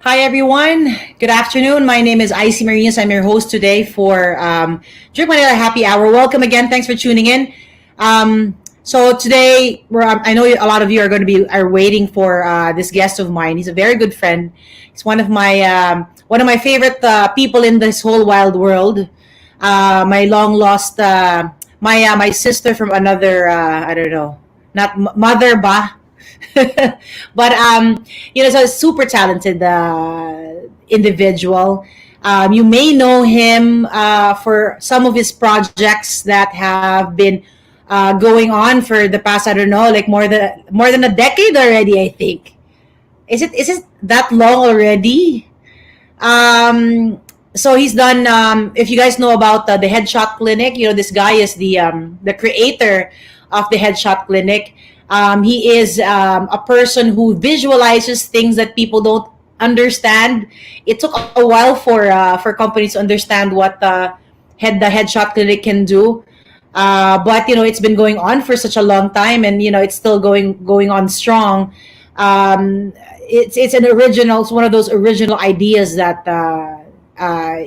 Hi, everyone. Good afternoon. My name is Icy Mariñas. I'm your host today for Drink Manila Happy Hour. Welcome again. Thanks for tuning in. So today, I know a lot of you are going to be are waiting for this guest of mine. He's a very good friend. He's one of my favorite people in this whole wild world. My long lost my sister from another I don't know, not mother ba. But he's a super talented individual. You may know him for some of his projects that have been going on for the past, I don't know, like more than a decade already. I think is it that long already? So he's done. If you guys know about the Headshot Clinic, this guy is the creator of the Headshot Clinic. He is a person who visualizes things that people don't understand. It took a while for companies to understand what the Headshot Clinic can do. But it's been going on for such a long time, and it's still going on strong. It's an original. It's one of those original ideas that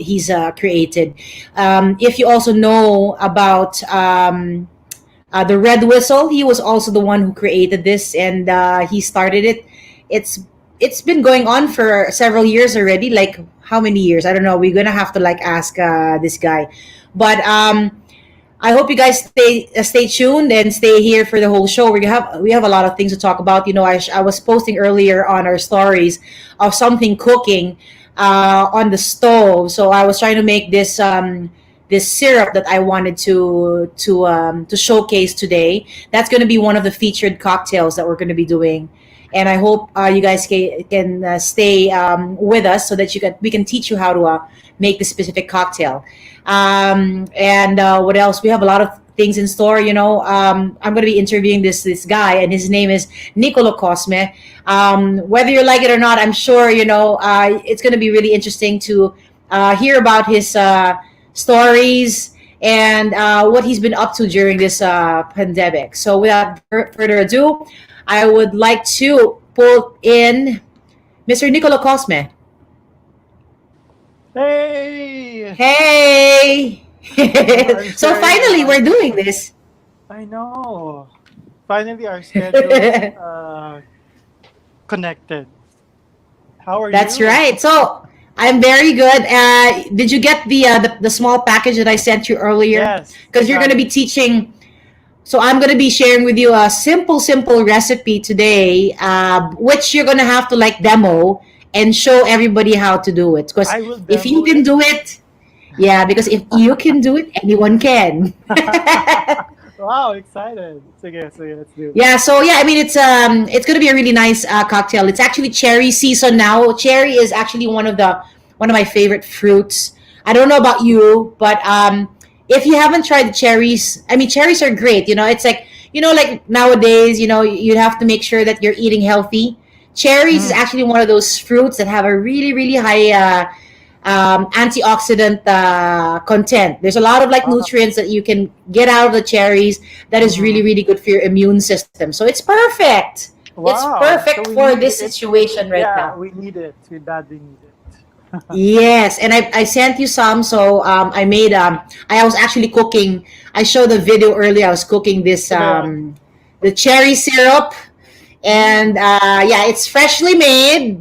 he's created. If you also know about the Red Whistle, he was also the one who created this, and he started it. It's it's been going on for several years already. Like how many years? I don't know. We're gonna have to like ask this guy, but I hope you guys stay tuned and stay here for the whole show. We have a lot of things to talk about. I was posting earlier on our stories of something cooking on the stove. So I was trying to make this syrup that I wanted to showcase today. That's going to be one of the featured cocktails that we're going to be doing. And I hope you guys can stay with us so that we can teach you how to make this specific cocktail. And what else? We have a lot of things in store. I'm going to be interviewing this guy, and his name is Niccolo Cosme. Whether you like it or not, I'm sure it's going to be really interesting to hear about his stories and what he's been up to during this pandemic. So without further ado, I would like to pull in Mr. Niccolo Cosme. Hey! Hey! I'm So sharing finally, we're doing this. I know. Finally, our schedules connected. How are That's you? right. So I'm very good. Did you get the small package that I sent you earlier? Yes, I Because you're got going to it. be teaching. So I'm going to be sharing with you a simple recipe today, which you're going to have to like demo and show everybody how to do it. Because I will if you demo can it. do it, yeah, because if you can do it, anyone can. Wow, excited. Sige, let's do this. Yeah, so yeah, I mean it's gonna be a really nice cocktail. It's actually cherry season now. Cherry is actually one of my favorite fruits. I don't know about you, but if you haven't tried the cherries, I mean cherries are great. It's like like nowadays, you have to make sure that you're eating healthy. Cherries is Mm, actually one of those fruits that have a really high antioxidant content. There's a lot of like wow. nutrients that you can get out of the cherries that is Mhm. really good for your immune system. So it's perfect. It's Wow. So perfect we for need this it. situation right Yeah, now. we need it. We badly need it. Yes, and I sent you some. So I was actually cooking. I showed the video earlier. I was cooking this Ito ba yun? the cherry syrup, and Mm, yeah, it's freshly made,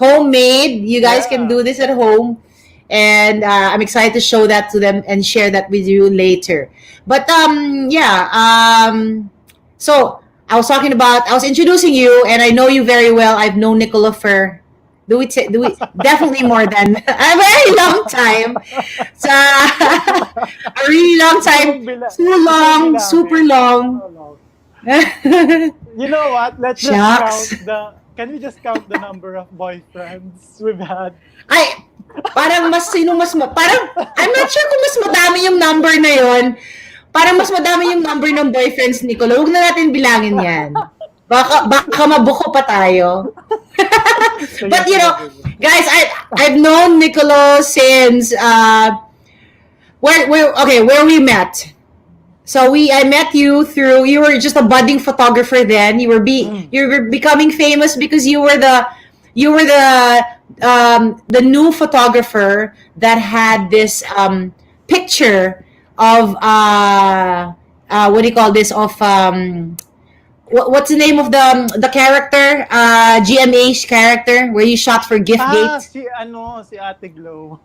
homemade. You guys can yeah. do this at home, and I'm excited to show that to them and share that with you later. But yeah, so I was introducing you, and I know you very well. I've known Nicola for do we definitely more than a very long time. So a really long time, too Gusto mong long, super bilangin. long. Oh, no. You know what? Let's just Shucks. count the. Can we just count the number of boyfriends we've had? Ay, parang mas sino mas parang I'm not sure kung mas madami yung number na yon. Parang mas madami yung number ng boyfriends ni Nicolo. Huwag na natin bilangin yan. Baka mabuko pa tayo. Sige, But sige. guys, I've known Nicolo since where we met. So I met you through you were just a budding photographer then. Mm. You were becoming famous because you were the the new photographer that had this picture of what do you call this, of what's the name of the character, GMA's character where you shot for Giftgate? Si Ate Glow.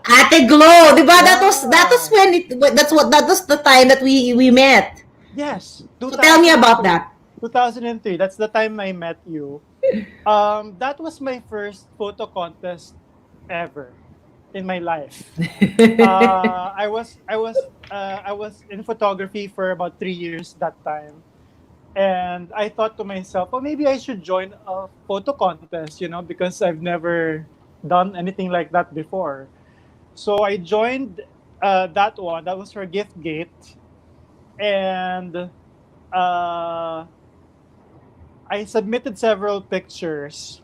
Ate Glow, di ba? That was when that was the time that we met. Yes. So tell me about that. 2003. That's the time I met you. That was my first photo contest ever in my life. I was in photography for about 3 years that time, and I thought to myself, oh, maybe I should join a photo contest, because I've never done anything like that before. So I joined that one. That was for Giftgate, and I submitted several pictures.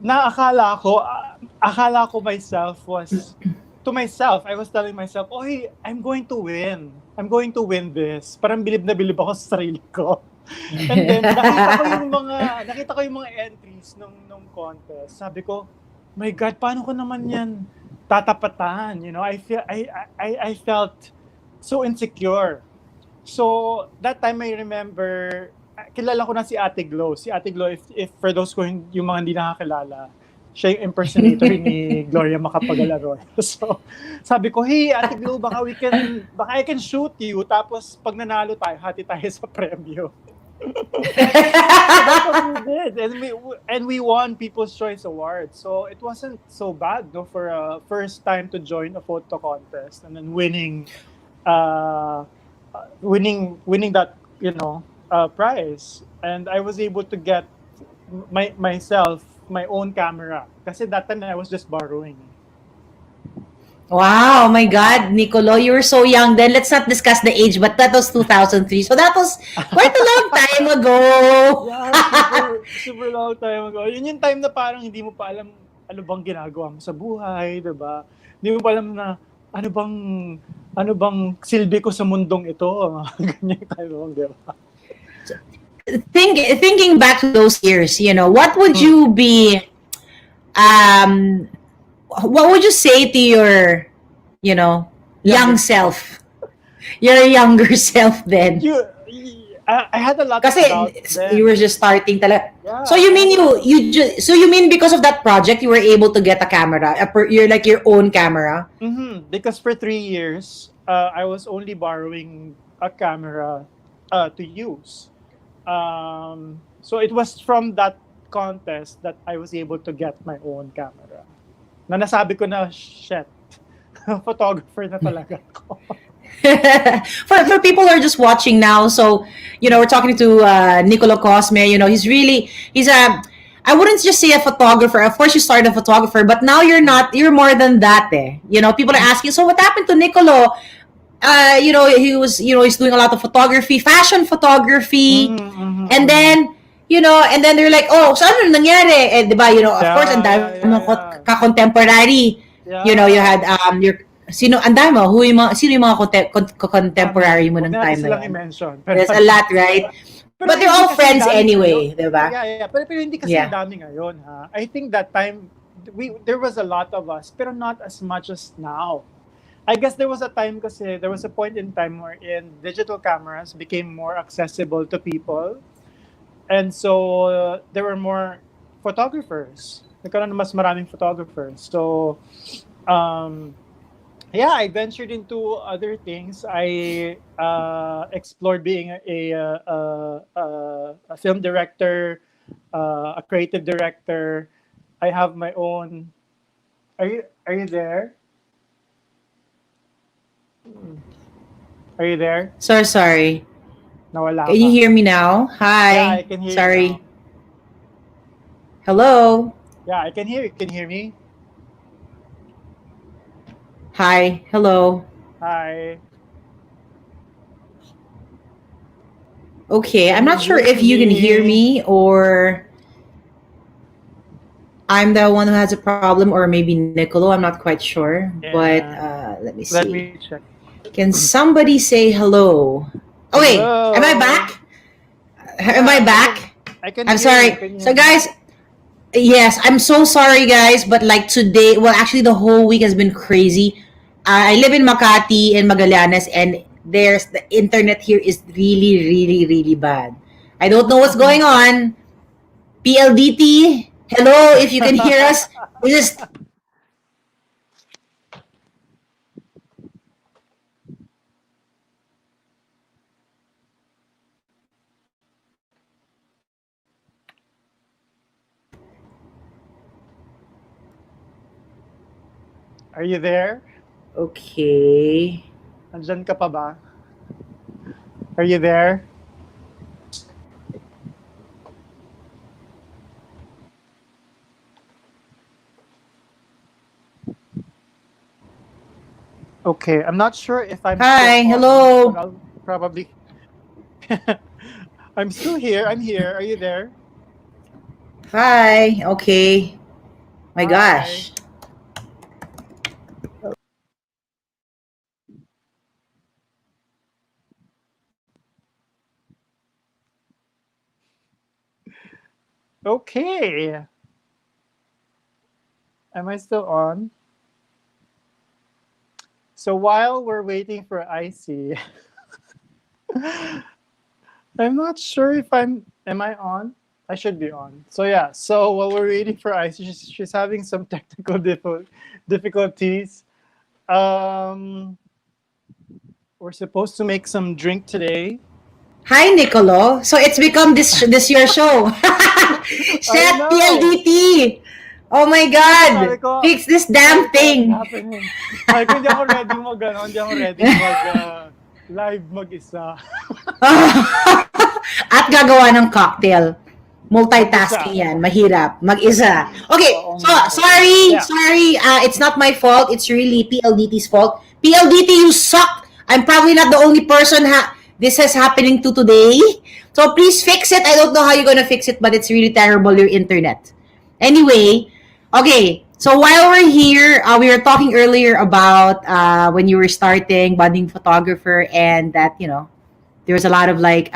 Akala ko to myself, I was telling myself, oh, hey, I'm going to win. I'm going to win this. Parang bilib na bilib ako sa sarili ko. And then, nakita ko yung mga entries nung contest. Sabi ko, my God, paano ko naman yan tatapatan? I felt so insecure. So, that time I remember, kilala ko na si Ate Glow. Si Ate Glow, if for those yung mga hindi nakakilala, siya yung impersonator ni Gloria Macapagal-Arroyo. So, sabi ko, hey, Ate Glow, baka I can shoot you, tapos pag nanalo tayo, hati tayo sa premyo. That's what we did. And we won People's Choice Award. So, it wasn't so bad, no, for a first time to join a photo contest and then winning that prize. And I was able to get my own camera kasi that time I was just borrowing. Wow, my God, Niccolo, you were so young then. Let's not discuss the age, but that was 2003. So that was quite a long time ago. Yeah, super long time ago. Yun yung time na parang hindi mo pa alam ano bang ginagawa mo sa buhay, diba? Hindi mo pa alam na ano bang silbi ko sa mundong ito. Ganyan tayo, diba? Thinking back to those years, what would you be, what would you say to your, young self, your younger self then? I had a lot Kasi of doubts then. You were just starting talaga. Yeah. So you mean because of that project you were able to get a camera, you're like your own camera? Mm-hmm. Because for 3 years, I was only borrowing a camera to use. So it was from that contest that I was able to get my own camera. Na nasabi ko na, shit, photographer na talaga ako. for people who are just watching now, so we're talking to Niccolo Cosme. He's a, I wouldn't just say a photographer. Of course you started a photographer, but now you're more than that. People are asking, so what happened to Niccolo? He's doing a lot of photography, fashion photography, and then they're like, oh, so ano nangyari? Diba, of course, and ka-contemporary. You had sino yung mga contemporary mo ng time na yun? There's a lot, right? But they're all friends anyway, diba? Yeah. Pero hindi kasi dami ngayon, ha? I think that time there was a lot of us, pero not as much as now. I guess there was a point in time wherein digital cameras became more accessible to people. And so there were more photographers. Nagkaroon na mas maraming photographers. So, I ventured into other things. I explored being a film director, a creative director. I have my own. Are you there? Are you there? So sorry. Nawala Can you hear me now? Hi. Yeah, I can hear sorry. you now. Hello. Yeah, I can hear you. Can you hear me? Hi. Hello. Hi. Okay, I'm not sure if you can hear me or I'm the one who has a problem, or maybe Niccolo. I'm not quite sure. Yeah. But let me see. Let me check. Can somebody say hello? Oh wait, Hello. am I back? Am I back? I can I'm hear sorry. you. Can you So hear me? guys, Yes, I'm so sorry, guys, but like today, well, actually, the whole week has been crazy. I live in Makati in Magallanes, and there's the internet here is really, really, really bad. I don't know what's going on. PLDT, hello, if you can hear us. This is Are you there? okay. Andyan ka pa ba? Are you there? Okay, I'm not sure if I'm still Hi, on, but hello. I'll probably. I'm still here. I'm here. Are you there? Hi, okay. My Hi. gosh. Okay. Am I still on? So while we're waiting for Icy, I'm not sure if I'm. Am I on? I should be on. So yeah. So while we're waiting for Icy, she's having some technical difficulties. Um, we're supposed to make some drink today. Hi, Niccolo. So it's become this your show. I Shit, know. PLDT. Oh my Sabi God. ko, Fix this sabi damn ko, what's thing. happening? Sabi ko, hindi ako ready mag, hindi ako ready mag, live mag-isa. At gagawa ng cocktail. Mag-isa. Multitasking yan. Mahirap. Mag-isa. Okay. Oo So, nga eh. sorry. Yeah. Sorry. It's not my fault. It's really PLDT's fault. PLDT, you suck. I'm probably not the only person this is happening to today. So, please fix it. I don't know how you're gonna fix it, but it's really terrible, your internet. Anyway, okay. So, while we're here, we were talking earlier about when you were starting, budding photographer, and that, there was a lot of like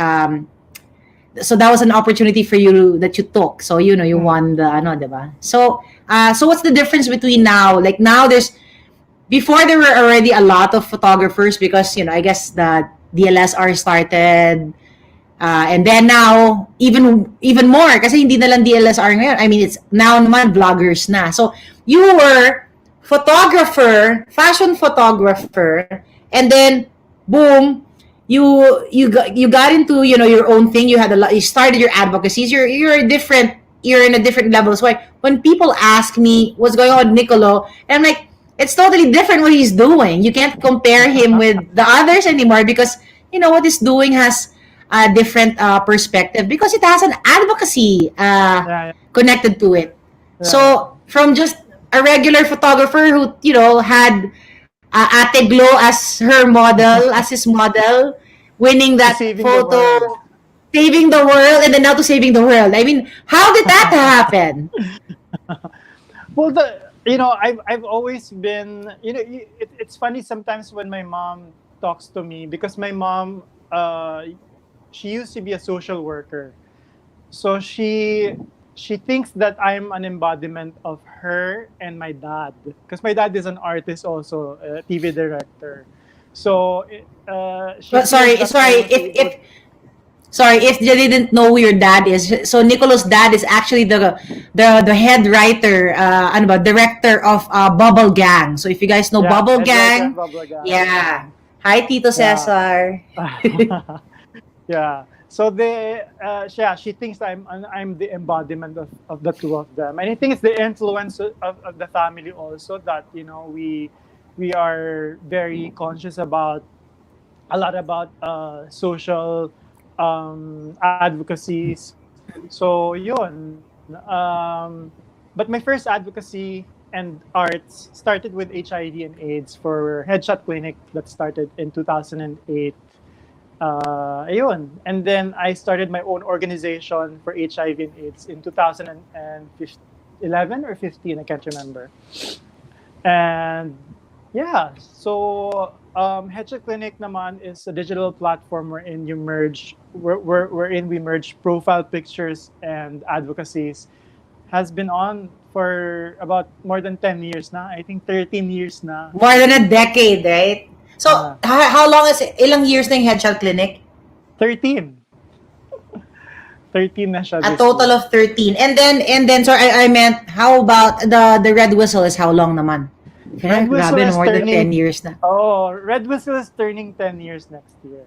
so that was an opportunity for you that you took, so you Mm. won the ano, diba? So what's the difference between now, like now there's before there were already a lot of photographers because I guess the DLSR started, and then now even more kasi hindi na lang DLSR ngayon. I mean, it's now naman vloggers na. So you were photographer, fashion photographer, and then boom, you got into your own thing. You had a lot. You started your advocacies. You're a different. You're in a different level. So when people ask me what's going on with Niccolo, and I'm like, it's totally different what he's doing. You can't compare him with the others anymore because what he's doing has a different perspective because it has an advocacy Yeah, connected to it. yeah, So from just a regular photographer who had Ate Glow as her model, as his model, winning to that saving the world. photo, saving the world, and then now to saving the world. I mean, how did that happen? Well, I've always been, it's funny sometimes when my mom talks to me because my mom, she used to be a social worker. So she thinks that I'm an embodiment of her and my dad because my dad is an artist also, a TV director. So she But feels sorry, that I sorry, was able. if you didn't know who your dad is, so Nicolo's dad is actually the head writer, ano ba, director of Bubble Gang. So if you guys know Yeah, Bubble head writer of Gang, Bubble Gang. yeah. Hi, Tito Yeah. Cesar. Yeah. So yeah, she thinks I'm the embodiment of the two of them, and I think it's the influence of the family also that we are very conscious about a lot about social advocacies. So yun. But my first advocacy and arts started with HIV and AIDS for Headshot Clinic that started in 2008. Ayun. And then I started my own organization for HIV and AIDS in 2011 or 15, I can't remember. And yeah, so Headshot Clinic naman is a digital platform wherein we merge profile pictures and advocacies has been on for about more than 10 years na. I think 13 years na. More than a decade, right? So, Ah. how long is ilang years na yung Headshot Clinic? 13. 13 na siya A this total year. of 13. And then sorry, I meant how about the Red Whistle is how long naman? Red Whistle Grabe, is more than turning 10 years na. Oh, Red Whistle is turning 10 years next year.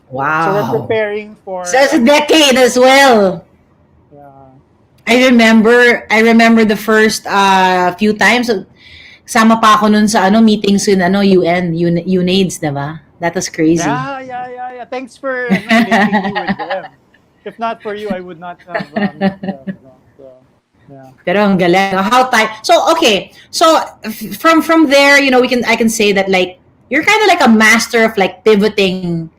Wow. So we're preparing for So it's a decade as well. yeah. I remember the first few times sama pa ako nun sa meetings in UNAIDS, diba? That was crazy. Yeah. Thanks for linking me with them. If not for you, I would not have met them. So, yeah. Pero ang galing. How time? So okay. So from there, I can say that like you're kind of like a master of like pivoting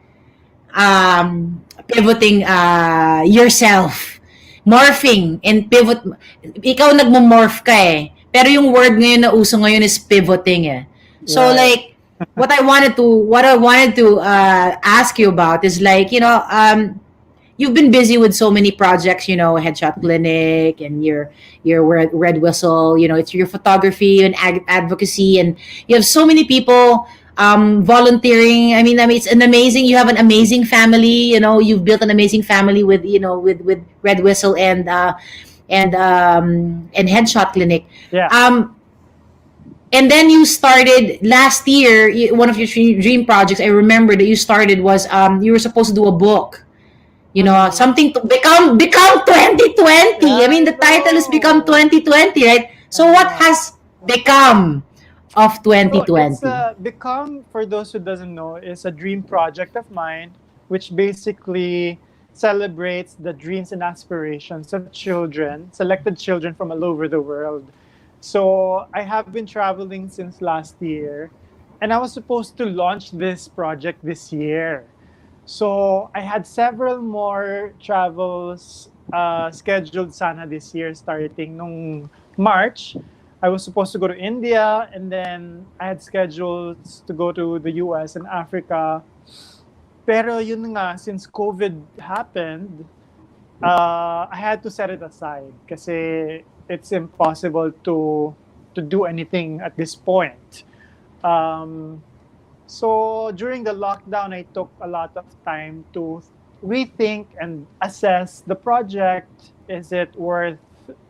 yourself, morphing and pivot. Ikaw nagmo-morph ka eh. Pero yung word ngayon na uso ngayon is pivoting eh. So Right. like what I wanted to ask you about is like, you've been busy with so many projects, Headshot Clinic and your Red Whistle, it's your photography and advocacy, and you have so many people volunteering. I mean, it's you have an amazing family, you've built an amazing family with, with Red Whistle and Headshot Clinic. Yeah. And then you started last year, one of your dream projects I remember that you started was you were supposed to do a book. Something to become 2020. Yeah, I mean, the title is Become 2020, right? So what has become of So 2020? it's Become, for those who doesn't know, is a dream project of mine, which basically celebrates the dreams and aspirations of children, selected children from all over the world. So I have been traveling since last year, and I was supposed to launch this project this year. So I had several more travels scheduled sana this year, starting nung March. I was supposed to go to India, and then I had scheduled to go to the US and Africa. Pero yun nga, since COVID happened, I had to set it aside kasi it's impossible to do anything at this point. So during the lockdown, I took a lot of time to rethink and assess the project. Is it worth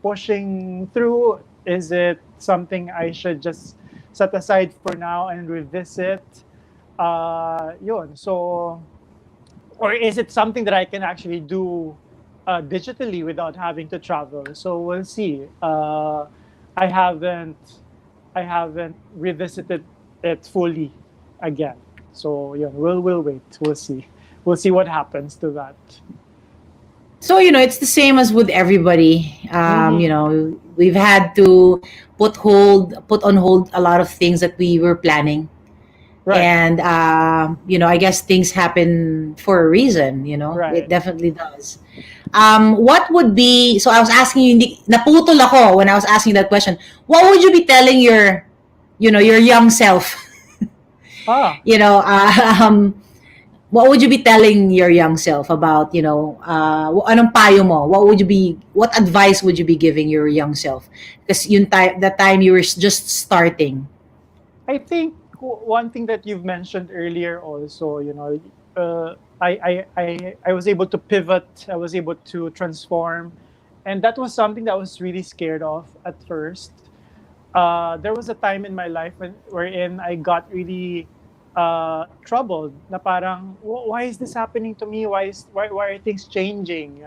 pushing through? Is it something I should just set aside for now and revisit? Yun. So, or is it something that I can actually do digitally without having to travel? So we'll see. I haven't revisited it fully again. So yeah, we'll wait. We'll see. We'll see what happens to that. So, it's the same as with everybody. We've had to put on hold a lot of things that we were planning. Right. And, I guess things happen for a reason, Right. It definitely does. What would be, so I was asking you, naputol ako when I was asking that question. What would you be telling your young self? Ah, What would you be telling your young self about, anong payo mo? What advice would you be giving your young self? Because that time you were just starting. I think one thing that you've mentioned earlier also, I was able to pivot. I was able to transform, and that was something that I was really scared of at first. There was a time in my life wherein I got really troubled. Na parang, why is this happening to me? Why are things changing?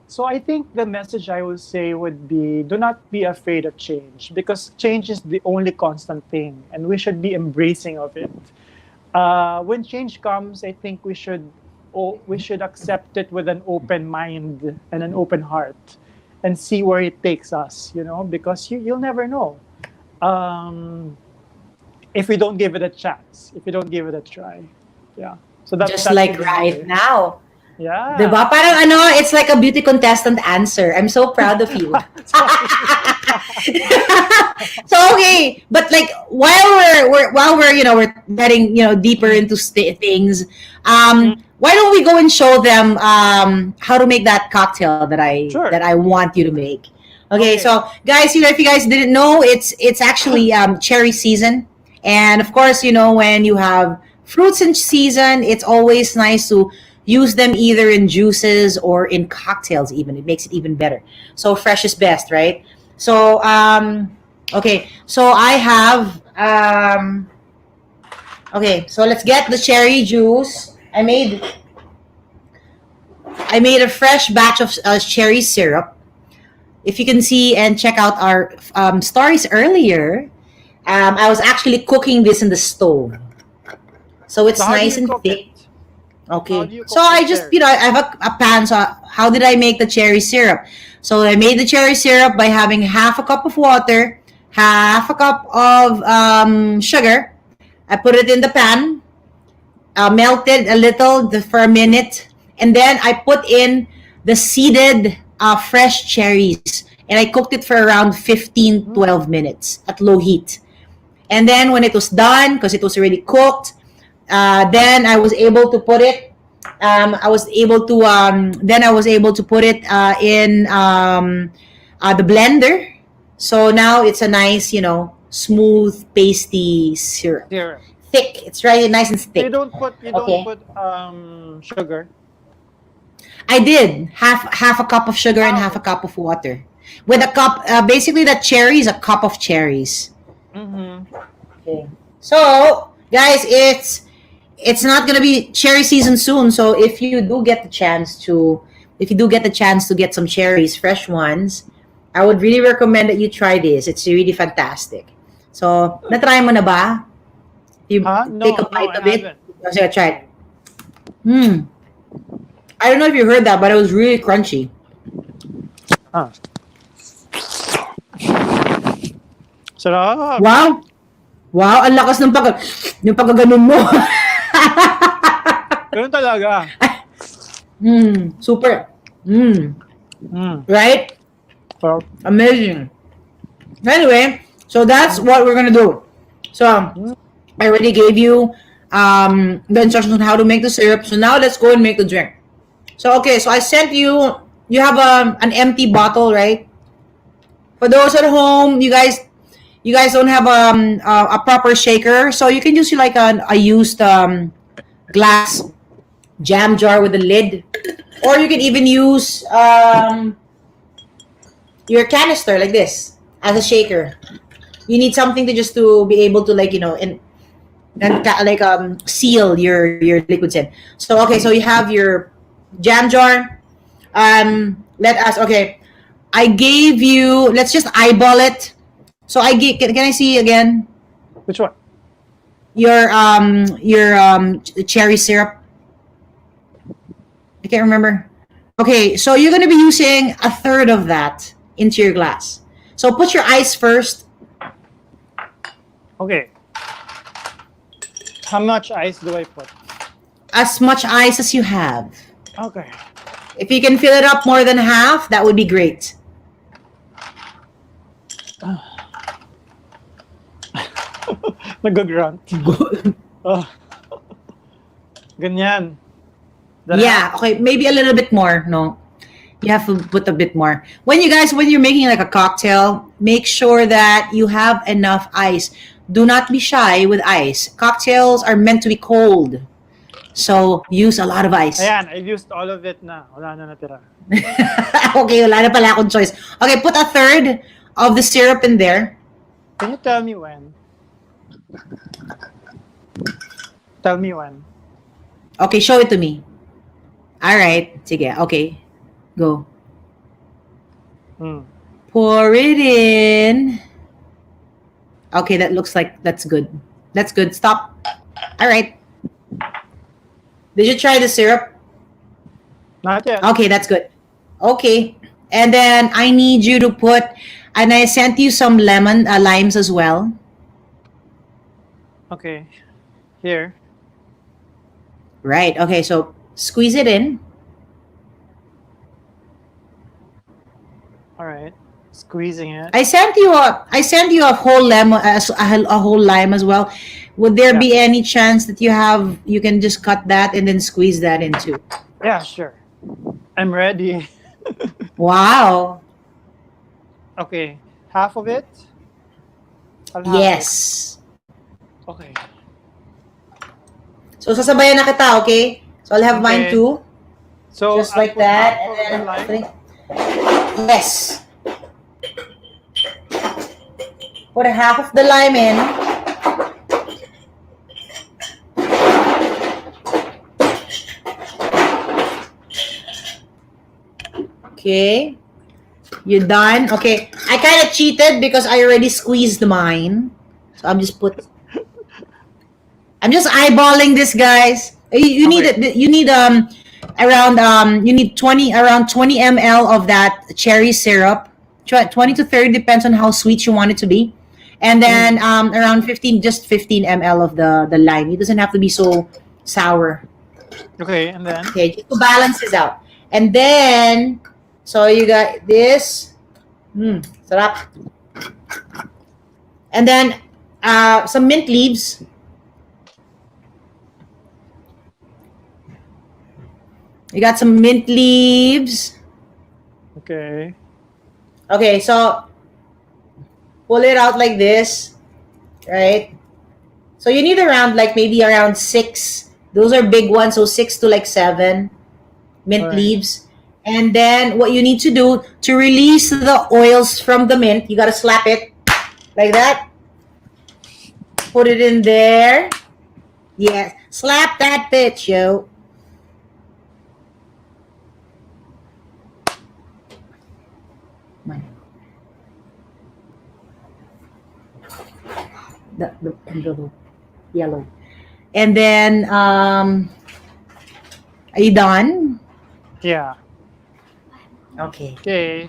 So I think the message I would say would be, do not be afraid of change, because change is the only constant thing, and we should be embracing of it. When change comes, I think we should accept it with an open mind and an open heart, and see where it takes us. Because you'll never know. If we don't give it a chance, if we don't give it a try. Yeah. So Just like right now. Yeah. Diba? Parang it's like a beauty contestant answer. I'm so proud of you. So okay, but like while we're getting deeper into things, why don't we go and show them how to make that cocktail that Sure. I want you to make. Okay, Okay. so guys, if you guys didn't know, it's actually cherry season, and of course, when you have fruits in season, it's always nice to use them either in juices or in cocktails. Even it makes it even better. So fresh is best, right? So okay, so I have okay, so let's get the cherry juice. I made a fresh batch of cherry syrup. If you can see and check out our stories earlier, I was actually cooking this in the stove, so So it's how do nice you and cook it? thick. How do Okay. you So cook the I just, cherry? I have a pan. So how did I make the cherry syrup? So I made the cherry syrup by having half a cup of water, half a cup of sugar. I put it in the pan, melted a little for a minute, and then I put in the seeded fresh cherries. And I cooked it for around 15, Mm. 12 minutes at low heat. And then when it was done, because it was already cooked, then I was able to put it. Then I was able to put it in the blender. So now it's a nice, smooth, pasty syrup. Syrup. Thick. It's really nice and So you thick. don't put Okay. sugar. I did half a cup of sugar and half a Okay. cup of water. With a Okay. cup, basically that cherry is a cup of cherries. Mm-hmm. Okay. So, guys, it's not gonna be cherry season soon. So if you do get the chance to get some cherries, fresh ones, I would really recommend that you try this. It's really fantastic. So, na-try mo na ba? You Huh? take a No, no, bite I of it. haven't. Sige, try it. Hmm. I don't know if you heard that, but it was really crunchy. Ah. Sarap. Wow! Wow, ang lakas ng yung pagkaganon mo. Ganun talaga. Super. Mm. Right? Sarap. Amazing. Anyway, so that's what we're gonna do. So I already gave you the instructions on how to make the syrup. So now let's go and make the drink. So okay, so I sent you. You have an empty bottle, right? For those at home, you guys don't have a proper shaker, so you can use like a used glass jam jar with a lid, or you can even use your canister like this as a shaker. You need something to be able to like seal your liquids in. So okay, so you have your jam jar. Let us okay. I gave you. Let's just eyeball it. So I gave. Can I see again Which one? your cherry syrup? I can't remember. Okay, so you're gonna be using a third of that into your glass. So put your ice first. Okay. How much ice do I put? As much ice as you have. Okay. If you can fill it up more than half, that would be great. Nag-grunt. Oh. Ganyan. That Yeah, okay, maybe a little bit more. No, you have to put a bit more. When you're making like a cocktail, make sure that you have enough ice. Do not be shy with ice. Cocktails are meant to be cold, so use a lot of ice. Ayan, I used all of it na. Wala na natira. Okay, wala na pala akong choice. Okay, put a third of the syrup in there. Can you tell me when? Tell me when. Okay, show it to me. All right, sige. Okay, go. Pour it in. Okay, that looks like that's good. That's good. Stop. All right. Did you try the syrup? Not yet. Okay, that's good. Okay. And then I need you to put, and I sent you some limes as well. Okay. Here. Right. Okay, so squeeze it in. All right. Squeezing it. I sent you a whole lemon, a whole lime as well. Would there Yeah. be any chance that you can just cut that and then squeeze that into? Yeah, sure. I'm ready. Wow. Okay, half of it. I'll have Yes. it. Okay. So sasabayan na kita, okay? So I'll have mine Okay. too. So Just I'll like put that. half of the And lime. then yes. Put a half of the lime in. Okay. You're done? Okay. I kind of cheated because I already squeezed mine. So I'm just eyeballing this, guys. You need Okay. it. You need you need 20 ml of that cherry syrup. 20 to 30 depends on how sweet you want it to be. And then around 15 ml of the lime. It doesn't have to be so sour. Okay, and then Okay, just to balance this out. And then so you got this. Sarap. And then some mint leaves. You got some mint leaves. okay. Okay, so pull it out like this, right? So you need maybe around 6. Those are big ones, so 6 to like 7 mint Alright. leaves. And then what you need to do to release the oils from the mint, you gotta slap it like that. Put it in there. Yes, slap that bitch, yo. The yellow. And then, are you done? Yeah. Okay. Okay.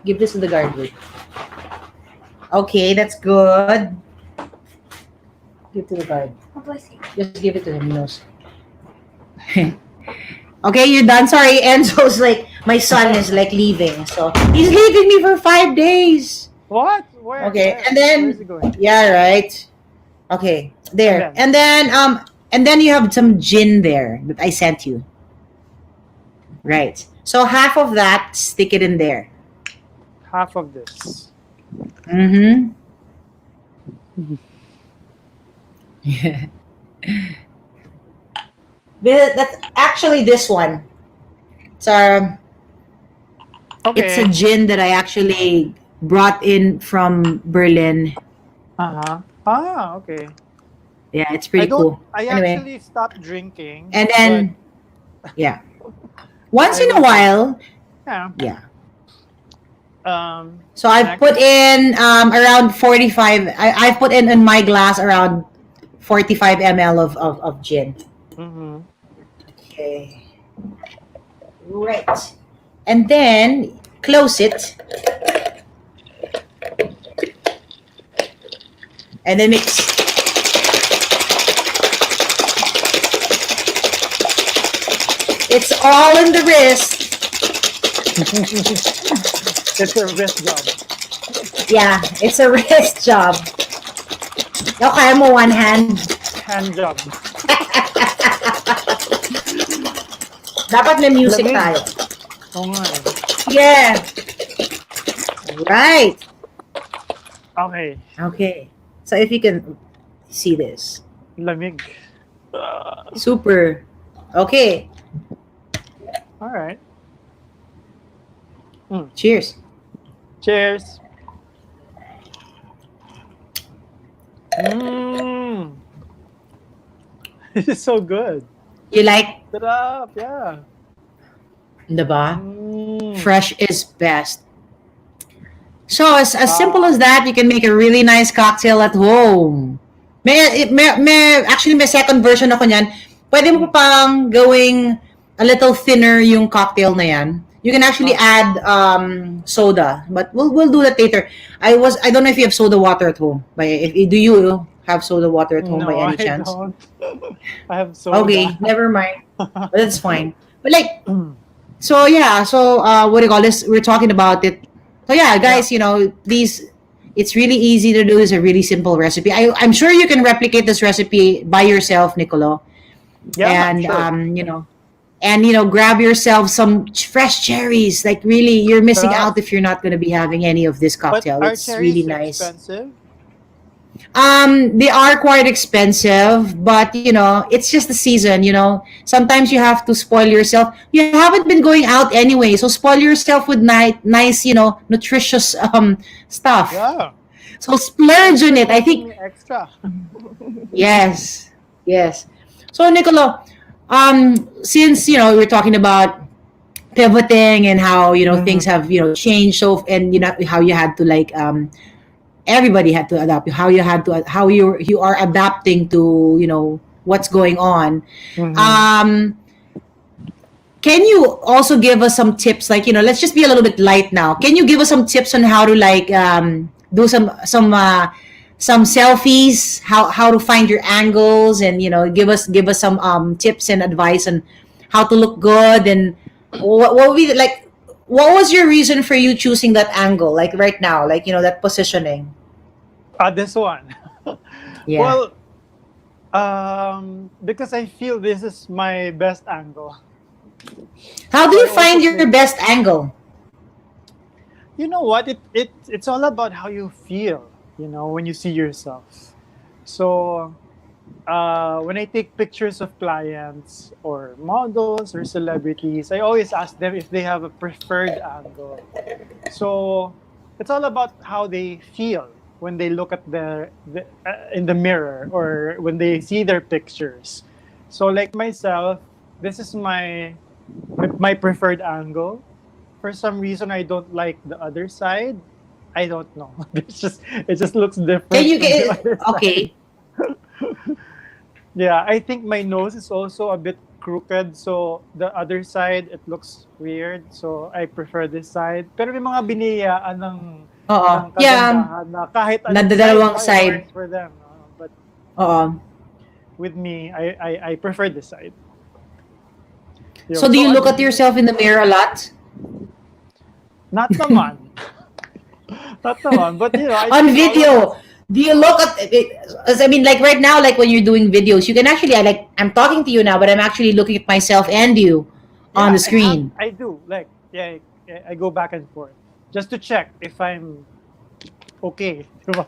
Give this to the guard. Wait. Okay, that's good. Give it to the guard. Just give it to him. He knows. Okay, you're done. Sorry, Enzo's like, my son is like leaving. So he's leaving me for 5 days. What? Where? Okay, Where? and then Where's it going? yeah, right. Okay, there. And And then you have some gin there that I sent you. Right. So half of that, stick it in there. Half of this. Mm-hmm. That's actually this one. It's Okay. it's a gin that I actually brought in from Berlin. Uh-huh. Ah, okay. Yeah, it's pretty cool. I Anyway. actually stopped drinking. And then, yeah. Once I in a will- while, Yeah. yeah. Um. So I Next. put in around 45. I put in my glass around 45 ml of gin. Mm-hmm. Okay. Right. And then close it. And then mix. It's all in the wrist. It's a wrist job. Yeah, it's a wrist job. Now kaya mo one hand. Hand job. Dapat may music Lamig. tayo. Oh my. Yeah. Right. Okay. Okay. So if you can see this. Lamig. Super. Okay. All right. Cheers. Cheers. Mmm. This is so good. You like, Sarap, yeah. diba? Mm. Fresh is best. So as simple as that, you can make a really nice cocktail at home. Actually, may second version ako niyan. Pwede mo pang gawing a little thinner yung cocktail na yan. You can actually add soda, but we'll do that later. I don't know if you have soda water at home. Do you have soda water at home by any chance? No, I don't. I have soda. Okay, never mind. But that's fine. But like, so yeah, so what do you call this? We're talking about it. So yeah, Yeah. guys, these it's really easy to do. It's a really simple recipe. I'm sure you can replicate this recipe by yourself, Nicolo. Yeah, And sure. grab yourself some fresh cherries. Like really, you're missing Sarap. out if you're not going to be having any of this But cocktail. are It's really cherries nice. expensive? They are quite expensive, but it's just the season. Sometimes you have to spoil yourself. You haven't been going out anyway, so spoil yourself with nice, nutritious stuff. Yeah. So splurge Thanks on for it. I treating think me extra. yes, yes. So Nicolo, since we're talking about pivoting and how things Mhm. have changed, so and how you had to like everybody had to adapt, how you had to how you are adapting to what's going on. Mhm. um can you also give us some tips, like let's just be a little bit light now. Can you give us some tips on how to like do some selfies, how to find your angles, and give us some tips and advice on how to look good, and what would be like, what was your reason for you choosing that angle, like right now, like that positioning? This one. Yeah. Well, because I feel this is my best angle. How do So I you also find your play. best angle? You know what? It's all about how you feel. When you see yourself. So when I take pictures of clients or models or celebrities, I always ask them if they have a preferred angle. So it's all about how they feel when they look at in the mirror or when they see their pictures. So like myself, this is my preferred angle. For some reason, I don't like the other side. I don't know. It just looks Can different you from the get other side. okay? Yeah, I think my nose is also a bit crooked, so the other side it looks weird. So I prefer this side. Pero may mga biniyayaan ng Oo. Yeah. kagandahan na kahit anong side Nadadalawang mo, it side. works for them. But Oo. with me, I prefer this side. So Yun. do So you look at again, yourself in the mirror a lot? not naman. Not naman. But I On think all of us. video, do you look at it? As I mean, like right now, like when you're doing videos, you can actually, I'm talking to you now, but I'm actually looking at myself and you on Yeah, the screen. I do. Like, yeah, I go back and forth just to check if I'm okay. Diba?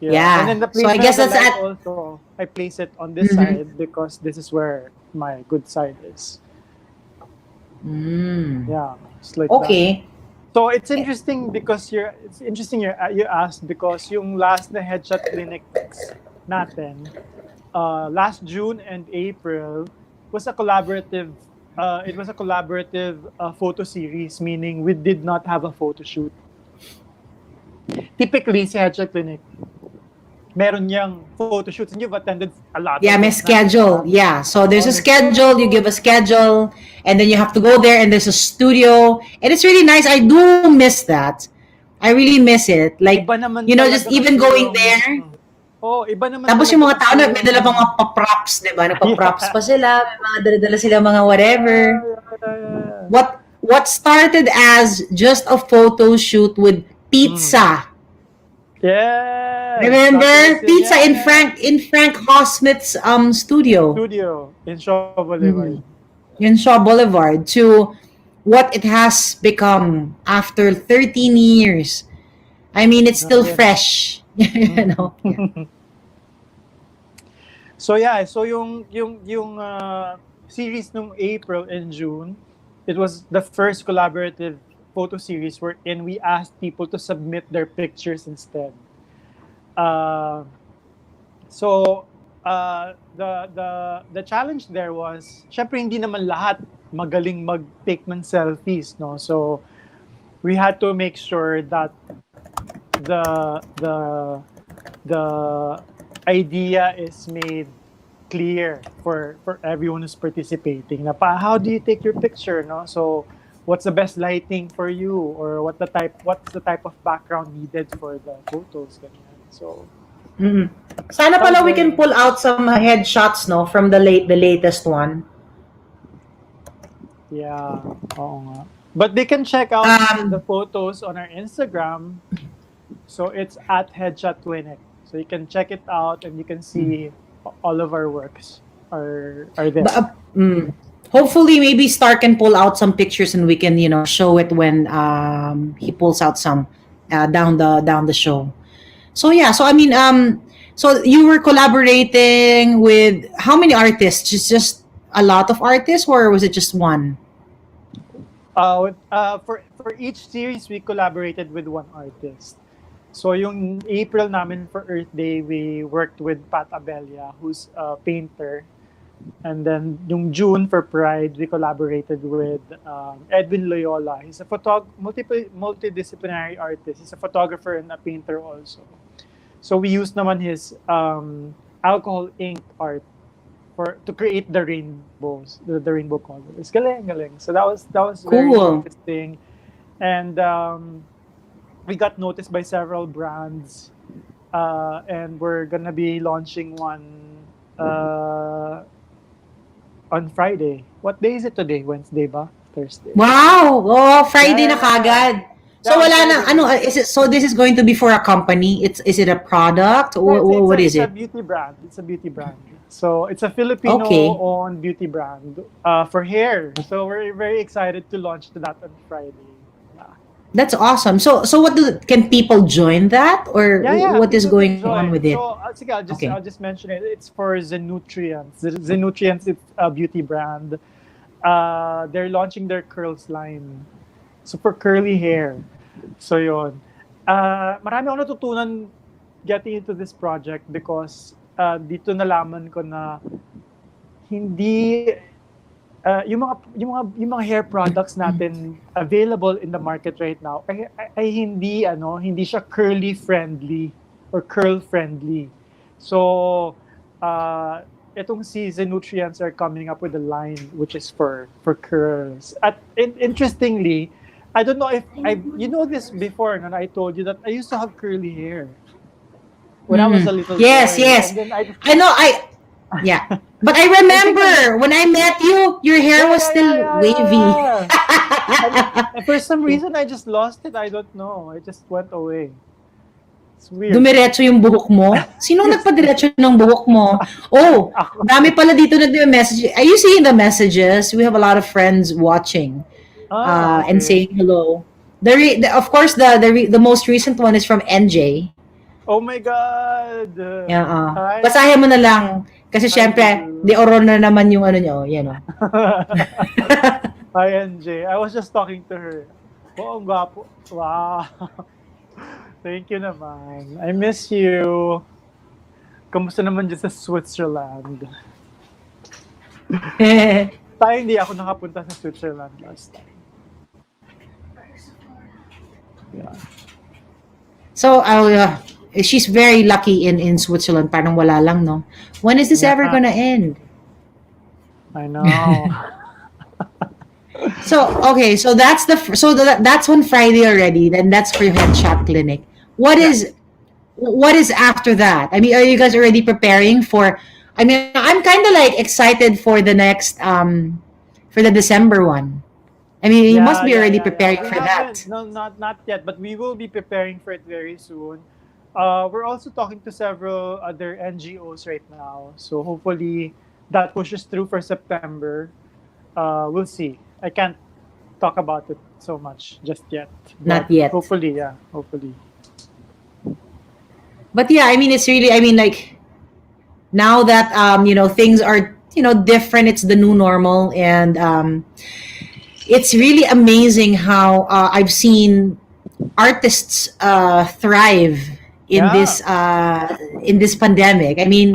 Yeah. And then Yeah. the So I placement of guess the that's light at. also, I place it on this Mhm. side because this is where my good side is. Mm. Yeah, it's like that. Okay. So it's interesting because you asked because yung last na headshot clinics natin, last June and April was a collaborative it was a collaborative photo series, meaning we did not have a photo shoot. Typically si Headshot Clinic meron niyang photo shoots and you've attended a lot Yeah, of may them na, di schedule. ba? Yeah. So there's Oh, a may schedule, you give a schedule. schedule, and then you have to go there, and there's a studio. And it's really nice. I do miss that. I really miss it. Like, Iba naman just talaga even kasi going yung there. iba naman Tapos yung talaga mga tao kasi na may dala pang yung mga pa-props, di ba? Nagpa-props yeah. pa sila. May mga dala-dala sila mga whatever. Yeah. What started as just a photo shoot with Mm. pizza. Yes, that was Remember? it. Pizza in Yeah. Frank Hosmith's studio. Studio in Shaw Boulevard. Mm. In Shaw Boulevard, to what it has become after 13 years. I mean, it's still Grabe, no? fresh. Yeah. Mhm. So yeah, so yung series nung April and June, it was the first collaborative photo series wherein we asked people to submit their pictures instead. Uh, so the challenge there was, syempre hindi naman lahat magaling mag-take ng selfies, no? So we had to make sure that the the the idea is made clear for everyone who's participating. Na how do you take your picture, no? So what's the best lighting for you, or what's the type of background needed for the photos, ganyan. So Mhm. Sana that was pala we can very pull out some headshots, no, from the latest one. yeah, oo nga. But they can check out the Um, photos on our Instagram. So it's at Headshot Clinic. So you can check it out and you can see all of our works are but, there. hopefully, maybe Star can pull out some pictures and we can, show it when he pulls out some down the show. So yeah, so I mean, so you were collaborating with how many artists? Just a lot of artists, or was it just one? For each series, we collaborated with one artist. So yung April namin for Earth Day, we worked with Pat Abella, who's a painter. And then yung June for Pride, we collaborated with Edwin Loyola. He's a multidisciplinary artist. He's a photographer and a painter also. So we used naman his alcohol ink art to create the rainbows, the rainbow colors. Galing. So that was very Cool. interesting, and we got noticed by several brands, and we're gonna be launching one on Friday. What day is it today? Wednesday ba? Thursday. Wow! Oh, Friday na Yeah. kagad. So Yeah, on wala na Friday. is it, so this is going to be for a company? Is it a product? Yeah, What is it's a it? beauty brand. It's a beauty brand. So it's a Okay. Filipino-owned beauty brand for hair. So we're very excited to launch that on Friday. Yeah, That's awesome. So can people join that, or yeah. what is People can going on join. with it? So sige, Okay. I'll just mention it. It's for Zenutrients. Zenutrients. It's a beauty brand. They're launching their curls line. So for curly hair. So yon. Marami akong natutunan getting into this project because dito nalaman ko na hindi yung mga hair products natin available in the market right now ay hindi siya curly friendly or curl friendly. So itong season nutrients are coming up with a line which is for curls. Interestingly, I don't know if you know this before, and I told you that I used to have curly hair when I was a little Yes, boy, yes. and then I know. Yeah. But I remember when I met you, your hair was still wavy. And for some reason, I just lost it. I don't know. It just went away. It's weird. Dumiretso yung buhok mo? Sinong nagpadiretso ng buhok mo? Oh, dami pala dito nag-message. Are you seeing the messages? We have a lot of friends watching and Okay. saying hello. Of course, the most recent one is from NJ. Oh my God. Yeah, Hi. basahin mo na lang. Kasi syempre, Dude. de oron na naman yung ano nyo. Yan o. Hi, NJ. I was just talking to her. Oh, ang gwapo. Wow. Thank you naman. I miss you. Kamusta naman dyan sa Switzerland? Tayo hindi ako nakapunta sa Switzerland last time. Yeah. So, she's very lucky in Switzerland. Parang wala lang, no? When is this ever gonna end? I know. So, okay. So that's on Friday already. Then that's for your headshot clinic. What is after that? I mean, are you guys already preparing for? I mean, I'm kind of like excited for the next for the December one. I mean, you must be already preparing We for that. haven't- No, not yet, but we will be preparing for it very soon. We're also talking to several other NGOs right now, so hopefully that pushes through for September. We'll see. I can't talk about it so much just yet. Not But yet. Hopefully, yeah. Hopefully. But yeah, I mean, it's really. I mean, like now that things are different. It's the new normal, and it's really amazing how I've seen artists thrive in Yeah. this pandemic. I mean,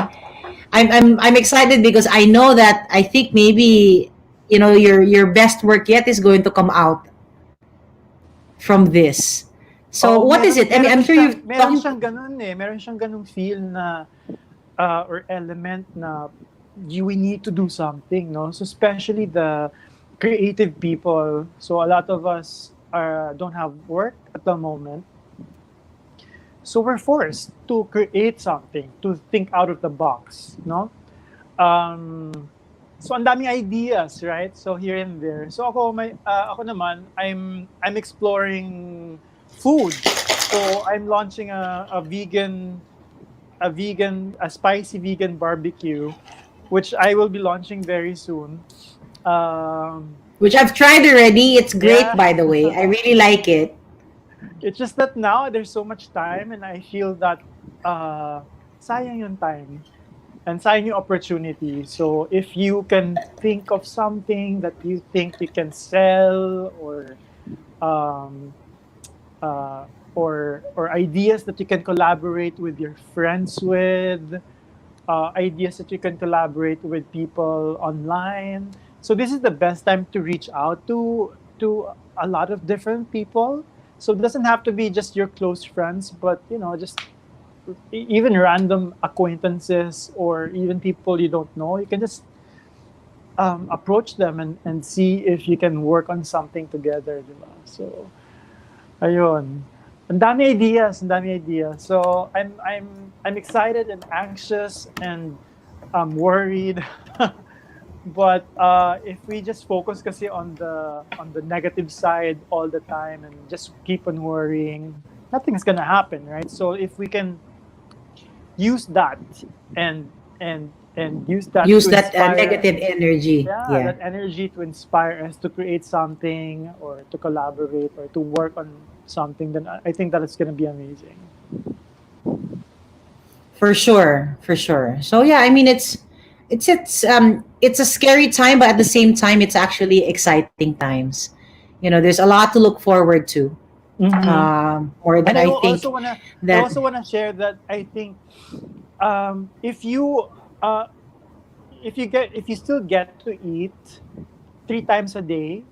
I'm excited because I know that I think maybe your best work yet is going to come out from this. So Oo, what is it? I mean, I'm sure you've meron talking. siyang ganun eh. Meron siyang ganung feel na or element na we need to do something, no? So especially the creative people. So a lot of us don't have work at the moment. So we're forced to create something, to think out of the box, no? So ang daming ideas, right? So here and there. So ako naman, I'm exploring food. So I'm launching a spicy vegan barbecue, which I will be launching very soon. Um, Which I've tried already. It's great, yeah, by the way. I really like it. it's just that now there's so much time, and I feel that sayang yung time and sayang yung opportunity. So if you can think of something that you think you can sell, um, or ideas that you can collaborate with your friends with, ideas that you can collaborate with people online. So this is the best time to reach out to a lot of different people. So it doesn't have to be just your close friends, but just even random acquaintances or even people you don't know. You can just approach them and see if you can work on something together, diba? So ayun. Ang dami ideas, ang dami ideas. So I'm excited and anxious and worried. But if we just focus kasi on the negative side all the time and just keep on worrying, nothing's gonna happen, right? So if we can use that and use that Use to that inspire, negative energy. Yeah. that energy to inspire us to create something or to collaborate or to work on something, then I think that it's going to be amazing. For sure, for sure. So yeah, I mean it's a scary time, but at the same time, it's actually exciting times. There's a lot to look forward to. More than And I I think also wanna I that. also wanna share that I think if you if you still get to eat 3 times a day,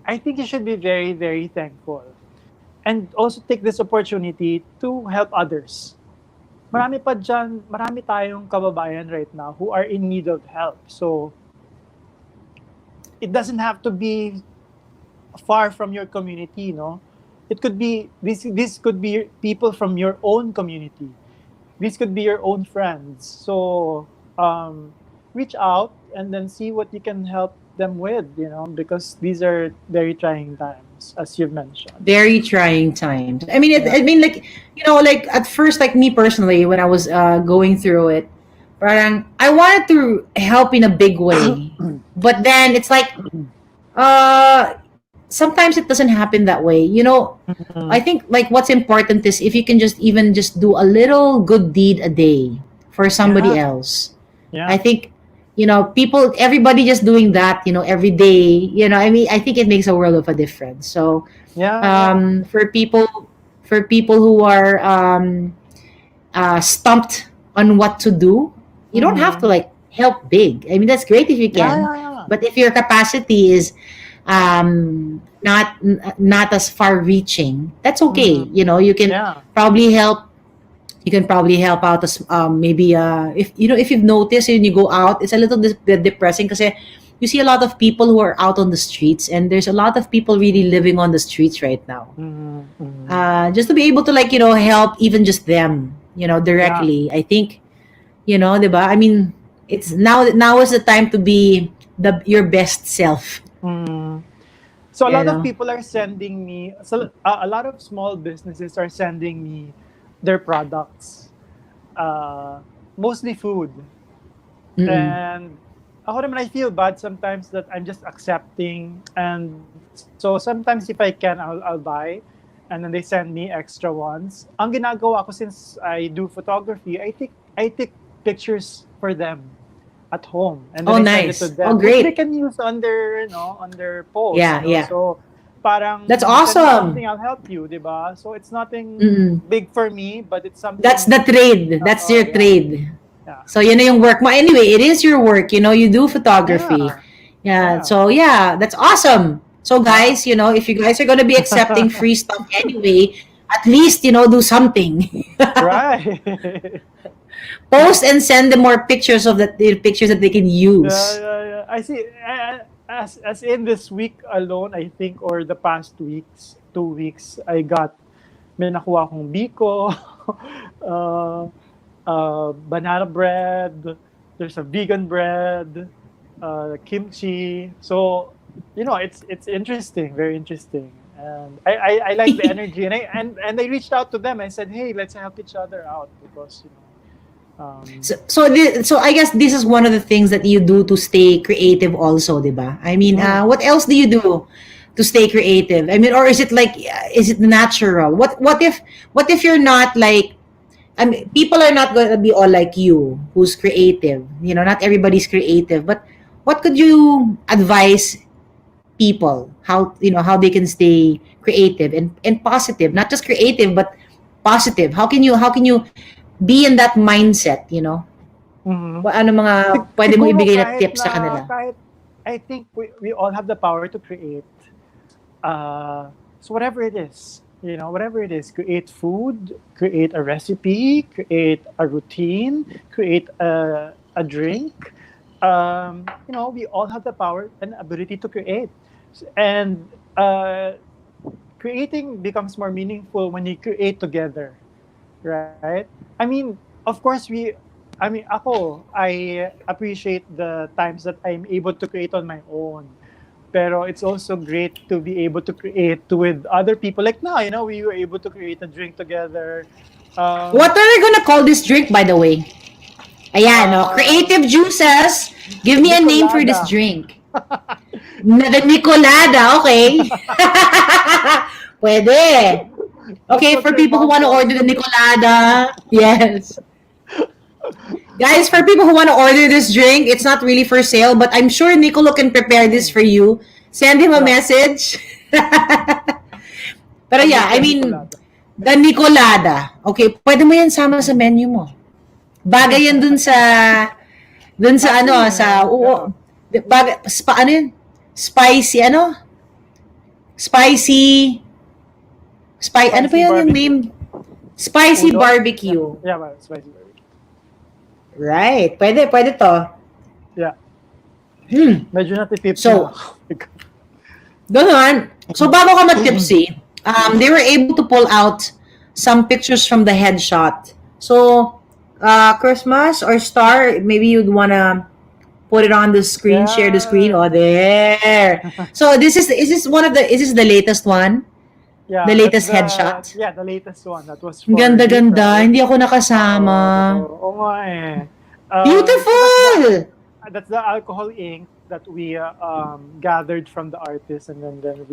I think you should be very, very thankful. And also take this opportunity to help others. Marami tayong kababayan right now who are in need of help. So it doesn't have to be far from your community, no? It could be this could be people from your own community. These could be your own friends. So reach out and then see what you can help them with, because these are very trying times, as you've mentioned. Very trying times. I mean, Yeah. I mean, like like at first, like me personally, when I was going through it, parang I wanted to help in a big way, but then it's like, uh, sometimes it doesn't happen that way. I Mhm. think like what's important is if you can just even just do a little good deed a day for somebody Yeah. else. I Yeah. think everybody just doing that every day. I mean, I think it makes a world of a difference. So Yeah. Yeah. for people who are stumped on what to do, you don't have to Mhm. like help big. I mean, that's great if you Yeah. can, Yeah. Yeah. but if your capacity is not as far reaching, that's okay. Mhm. You can Yeah. probably help. You can probably help out as maybe if you've noticed when you go out, it's a little bit depressing because you see a lot of people who are out on the streets, and there's a lot of people really living on the streets right now. Mhm. Mhm. Just to be able to like help even just them Yeah. directly. I think diba? I mean, it's now is the time to be your best self. Mhm. So a you lot of know people are sending me. So a lot of small businesses are sending me their products, uh, mostly food. Mm-mm. And ako naman, I feel bad sometimes that I'm just accepting. And so sometimes if I can, I'll buy. And then they send me extra ones. Ang ginagawa ko, since I do photography, I take pictures for them at home, and then Oh, I send it to nice. Oh, them, which they great. can use on their post. Yeah, yeah. So That's parang send me awesome. something, I'll help you, diba? So it's nothing Mm-mm. big for me, but it's That's something. the trade. That's Oh your yeah, trade. yeah, So yun na yung work mo. Anyway, it is your work. You do photography. yeah, Yeah. yeah, So yeah, that's awesome. So yeah. guys, if you guys are gonna be accepting free stuff anyway, at least do something. Right. Post and send them more pictures of the pictures that they can Yeah, use. yeah, yeah. I see. As in this week alone, I think, or the past weeks, 2 weeks, may nakuha akong biko, banana bread. There's a vegan bread. kimchi. So, it's interesting, very interesting. And I like the energy, and I reached out to them. I said, hey, let's help each other out because So I guess this is one of the things that you do to stay creative also, diba? I mean, what else do you do to stay creative? I mean, or is it like, is it natural? What if you're not like, I mean, people are not going to be all like you, who's creative. Not everybody's creative. But what could you advise people how they can stay creative and positive, not just creative but positive? How can you be in that mindset? Mhm. Ano mga pwede mo Siguro ibigay na tips sa kanila? kahit I think we all have the power to create. So whatever it is, create food, create a recipe, create a routine, create a drink. We all have the power and ability to create. And creating becomes more meaningful when you create together, right? I mean, of course, I appreciate the times that I'm able to create on my own. Pero it's also great to be able to create with other people. Like now, we were able to create a drink together. What are we gonna call this drink, by the way? Ayan, creative juices. Give me a name for this Nicolada. drink. The Nicolada, okay. Pwede. Okay, for people who want to order the Nicolada. Yes. Guys, for people who want to order this drink, it's not really for sale, but I'm sure Niccolo can prepare this for you. Send him a message. Pero yeah, I mean, the Nicolada. Okay, pwede mo yan sama sa menu mo. Bagay yan dun sa ano yun? Spicy, Spicy, ano pa yun yung name? Spicy barbecue. Yeah, spicy barbecue. Right. Pwede to. Yeah. Medyo natitip So, na. Ganon. So, bago ka mag-tipsy, they were able to pull out some pictures from the headshot. So, Christmas or Star, maybe you'd wanna put it on the screen, share the screen. Oh, there. So, is this the latest one? Yeah, The latest that's headshot? Yeah, the latest one. That was Ang for ganda-ganda. April. Hindi ako nakasama. Oo nga eh. Beautiful! That's the alcohol ink that we gathered from the artist, and then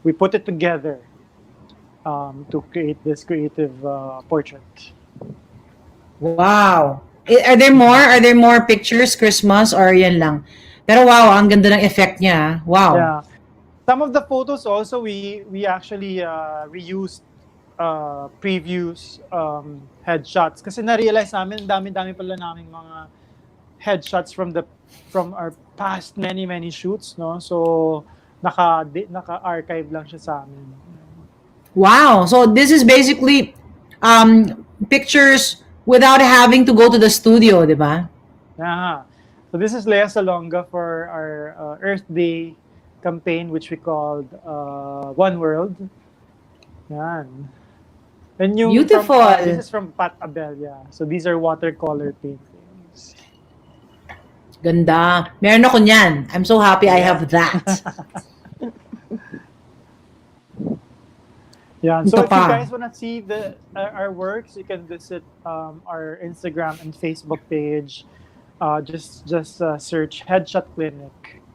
we put it together to create this creative portrait. Wow. Are there more? Are there more pictures, Christmas, or yan lang? Pero wow, ang ganda ng effect niya. Wow. Yeah. Some of the photos also we actually reused previous headshots kasi na-realize namin dami-dami pala naming mga headshots from our past many shoots, no? So naka-archive lang siya sa amin. Wow. So this is basically pictures without having to go to the studio, di ba? Yeah. So this is Lea Salonga for our Earth Day campaign, which we called One World. Yan. And yung Beautiful. This is from Pat Abel, yeah. So these are watercolor paintings. Ganda. Meron ako niyan. I'm so happy I have that. Yeah. So Ito if you pa. guys wanna see our works, you can visit our Instagram and Facebook page. Just search Headshot Clinic.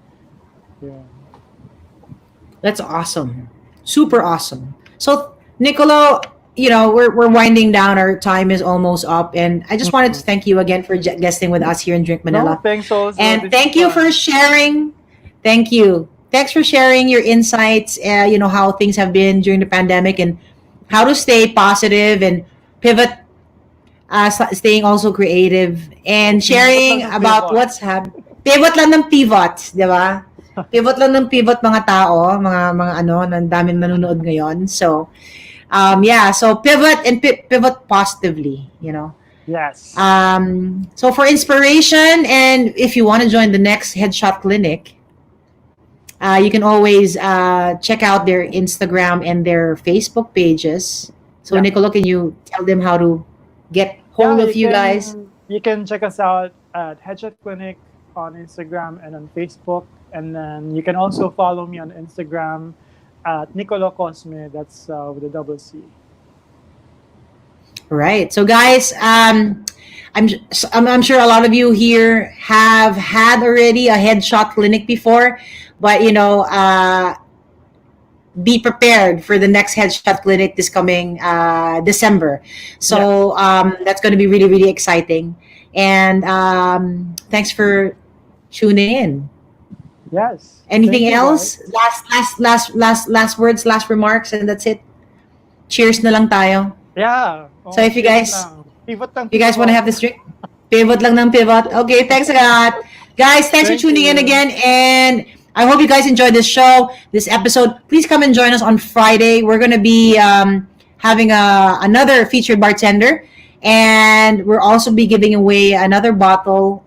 Yeah. That's awesome. Super awesome. So, Niccolo, we're winding down. Our time is almost up. And I just wanted to thank you again for guesting with us here in Drink Manila. No, thanks also. And thank you for sharing. Thank you. Thanks for sharing your insights, how things have been during the pandemic and how to stay positive and pivot, staying also creative and sharing about what's happening. Pivot lang ng pivot, di ba? Pivot lang ng pivot mga tao, mga ng daming nanonood ngayon. So, so pivot and pivot positively, Yes. So for inspiration and if you want to join the next Headshot Clinic, you can always check out their Instagram and their Facebook pages. So Niccolo, can you tell them how to get hold of you guys? You can check us out at Headshot Clinic on Instagram and on Facebook. And then you can also follow me on Instagram at Niccolo Cosme. That's with a double C. Right. So, guys, I'm sure a lot of you here have had already a headshot clinic before, but be prepared for the next headshot clinic this coming December. So that's going to be really, really exciting. And thanks for tuning in. Yes. Anything Thank you, else? guys. Last words, last remarks, and that's it. Cheers na lang tayo. Yeah. So if you cheers guys, lang. Pivot lang, you guys want to pivot. have this drink, pivot lang ng pivot. Okay, thanks a lot. Guys, thanks for Thank tuning in you. again. And I hope you guys enjoyed this show, this episode. Please come and join us on Friday. We're going to be having another featured bartender. And we'll also be giving away another bottle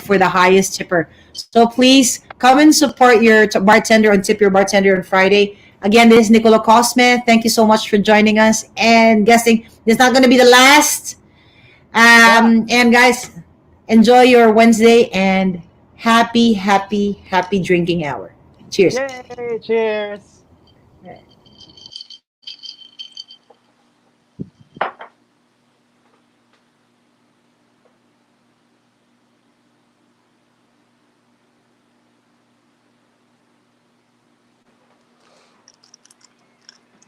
for the highest tipper. So please come and support your bartender and tip your bartender on Friday. Again, this is Niccolo Cosme. Thank you so much for joining us and guesting. This is not going to be the last. And guys, enjoy your Wednesday and happy drinking hour. Cheers. Yay! Cheers.